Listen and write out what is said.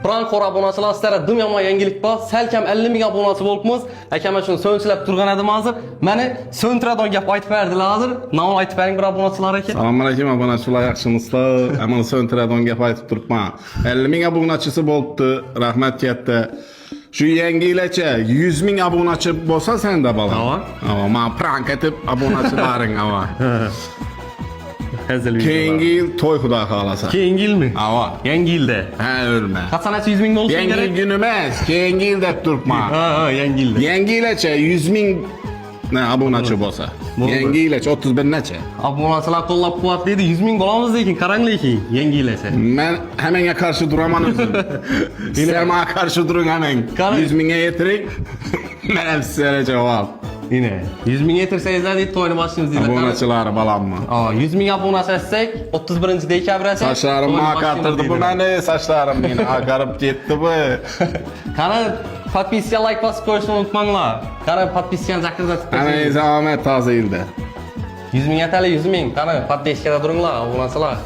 Frankor abonasilar sizlarga dim yomon yangilik bor. Salkam 50 ming abonasi bo'libmiz. Akam shuni so'nchilab turgan edim hozir. Meni so'ntiradigan gap aytib berdilar hozir. Nom aytib bering bir obunachilar aka. Assalomu alaykum obunachilar, yaxshimisizlar? Ammo so'ntiradigan gap aytib turibman. 50 ming obunachisi bo'libdi. Rahmat katta. Shu yangi yilgacha 100 ming obunachi bo'lsa senda bola. Ava. Men prank etib obunachilaring ava. Hazil. Keyingi yil to'y xudo xolasa. Keyingi yilmi? Ava. Yangi yilda. Ha, o'lma. Qachongacha 100 ming bo'lishi Yangi kerak? yil kuni emas, keyingi yil deb turibman. Ha, yangi yilda. Yangi yilgacha 100 ming obunachi bo'lsa. Yangi yilgacha 31 nacha. Obunachilar qo'llab-quvvatlaydi, 100 ming bo'lamiz lekin qarang lekin yangi yilgacha. Men hammaga qarshi turaman o'zim. Sizlar menga qarshi turing hamang. 100 mingga yetiring. Men ham sizlarga javob. Yine 100 ming yetirsangiz deydi to'yni boshlaymiz deydi. Obunachilari balammi? 100 ming obunachi etsak 31 dekabrgacha. Sochlarim oqartirdi bu meni, sochlarim meni oqarib ketdi bu. Qani podpiska like bosib qo'yishni unutmanglar. Qani podpiskani chaqirtirib Hamangiz omad toza yilda. 100 ming atali 100 ming. Qani podpiskada turinglar obunachilar.